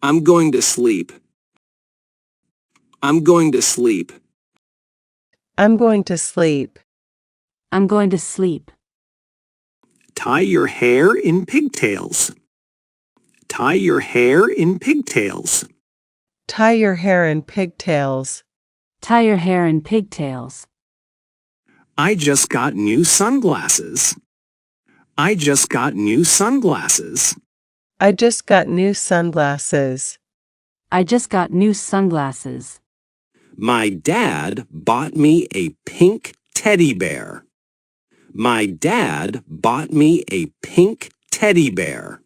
I'm going to sleep. I'm going to sleep. I'm going to sleep. I'm going to sleep. Tie your hair in pigtails. Tie your hair in pigtails. Tie your hair in pigtails. Tie your hair in pigtails. I just got new sunglasses. I just got new sunglasses. I just got new sunglasses. I just got new sunglasses. My dad bought me a pink teddy bear. My dad bought me a pink teddy bear.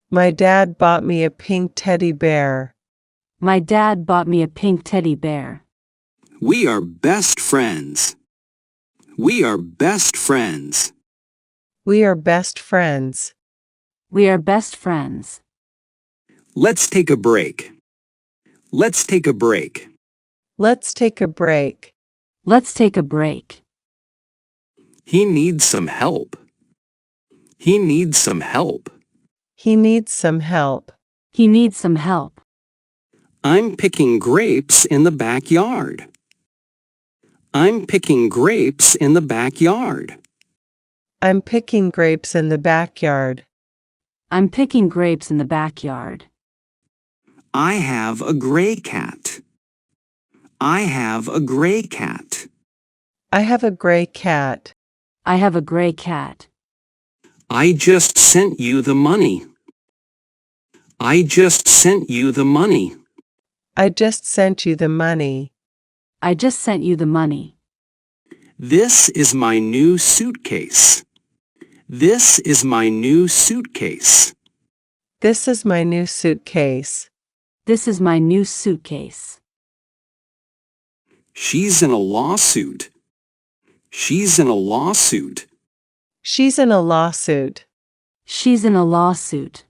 My dad bought me a pink teddy bear. My dad bought me a pink teddy bear. We are best friends. We are best friends. We are best friends. We are best friends. Let's take a break. Let's take a break. Let's take a break. Let's take a break. He needs some help. He needs some help. He needs some help. He needs some help. I'm picking grapes in the backyard. I'm picking grapes in the backyard. I'm picking grapes in the backyard. I'm picking grapes in the backyard. I have a gray cat. I have a gray cat. I have a gray cat. I have a gray cat. I just sent you the money. I just sent you the money. I just sent you the money. I just sent you the money. This is my new suitcase. This is my new suitcase. This is my new suitcase. This is my new suitcase. She's in a lawsuit. She's in a lawsuit. She's in a lawsuit. She's in a lawsuit.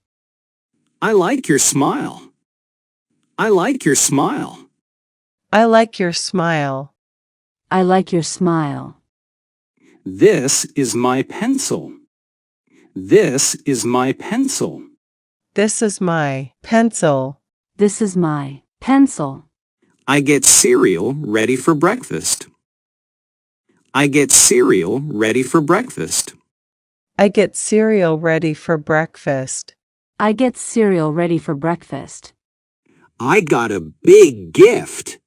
I like your smile. I like your smile. I like your smile. I like your smile. This is my pencil. This is my pencil. This is my pencil. This is my pencil. I get cereal ready for breakfast. I get cereal ready for breakfast. I get cereal ready for breakfast. I get cereal ready for breakfast. I got a big gift.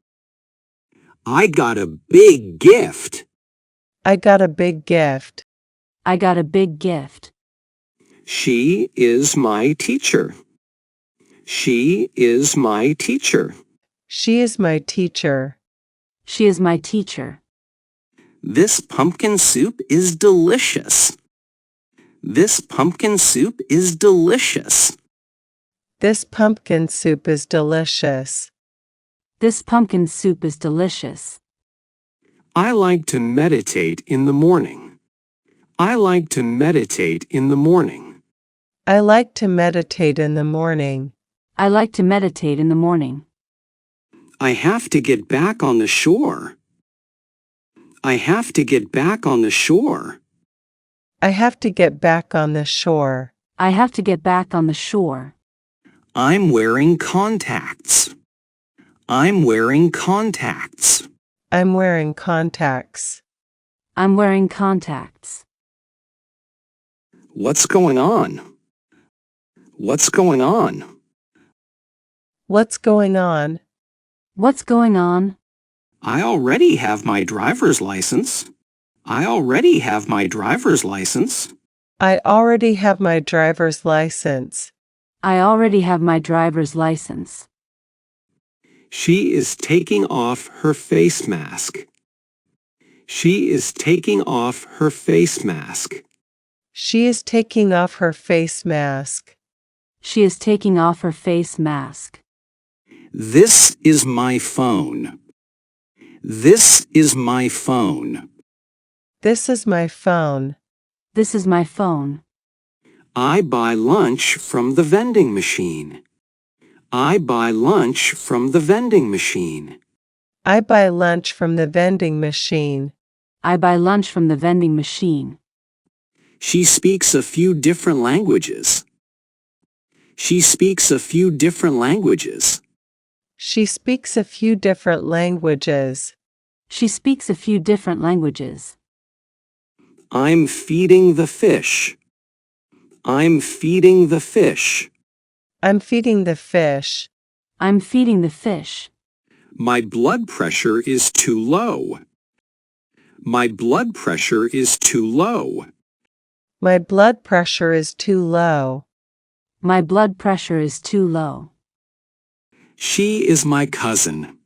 I got a big gift. I got a big gift. I got a big gift. She is my teacher. She is my teacher. She is my teacher. She is my teacher. This pumpkin soup is delicious. This pumpkin soup is delicious. This pumpkin soup is delicious. This pumpkin soup is delicious. I like to meditate in the morning. I like to meditate in the morning. I like to meditate in the morning. I like to meditate in the morning. I have to get back on the shore. I have to get back on the shore. I have to get back on the shore. I have to get back on the shore. I'm wearing contacts. I'm wearing contacts. I'm wearing contacts. I'm wearing contacts. What's going on? What's going on? What's going on? What's going on? I already have my driver's license. I already have my driver's license. I already have my driver's license. I already have my driver's license. She is taking off her face mask. She is taking off her face mask. She is taking off her face mask. She is taking off her face mask. This is my phone. This is my phone. This is my phone. This is my phone. I buy lunch from the vending machine. I buy lunch from the vending machine. I buy lunch from the vending machine. I buy lunch from the vending machine. She speaks a few different languages. She speaks a few different languages. She speaks a few different languages. She speaks a few different languages. I'm feeding the fish. I'm feeding the fish. I'm feeding the fish. I'm feeding the fish. My blood pressure is too low. My blood pressure is too low. My blood pressure is too low. My blood pressure is too low. She is my cousin.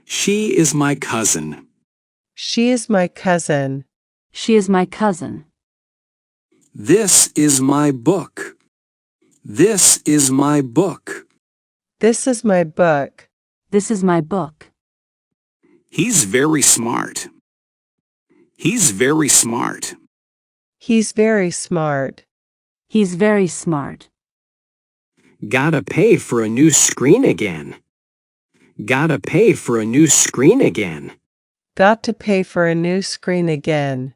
She is my cousin. She is my cousin. She is my cousin. This is my book. This is my book. This is my book. This is my book. He's very smart. He's very smart. He's very smart. He's very smart. Gotta pay for a new screen again. Gotta pay for a new screen again. Got to pay for a new screen again.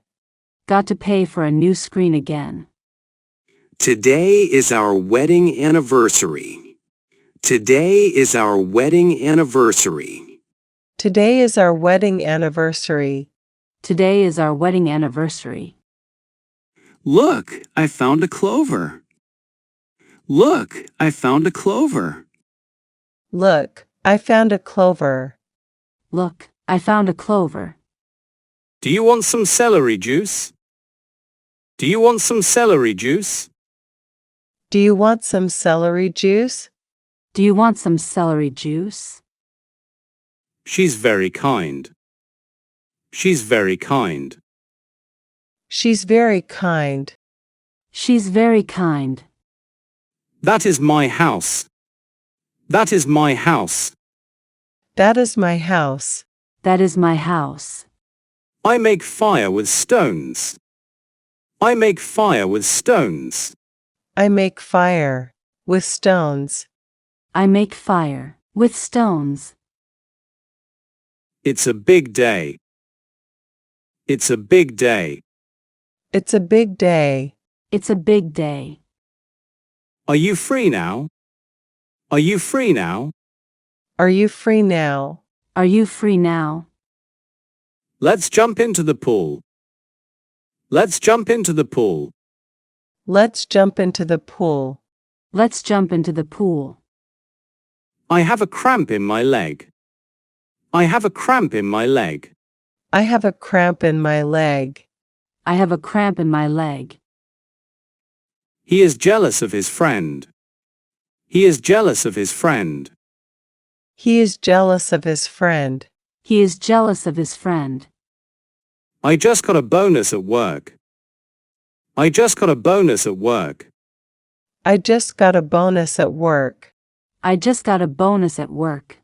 Got to pay for a new screen again. Today is our wedding anniversary. Today is our wedding anniversary. Today is our wedding anniversary. Today is our wedding anniversary. Look, I found a clover. Look, I found a clover. Look, I found a clover. Look, I found a clover. Do you want some celery juice? Do you want some celery juice? Do you want some celery juice? Do you want some celery juice? She's very kind. She's very kind. She's very kind. She's very kind. That is my house. That is my house. That is my house. That is my house. I make fire with stones. I make fire with stones. I make fire with stones. I make fire with stones. It's a big day. It's a big day. It's a big day. It's a big day. Are you free now? Are you free now? Are you free now? Are you free now? Let's jump into the pool. Let's jump into the pool. Let's jump into the pool. Let's jump into the pool. I have a cramp in my leg. I have a cramp in my leg. I have a cramp in my leg. I have a cramp in my leg. He is jealous of his friend. He is jealous of his friend. He is jealous of his friend. He is jealous of his friend. I just got a bonus at work. I just got a bonus at work. I just got a bonus at work. I just got a bonus at work.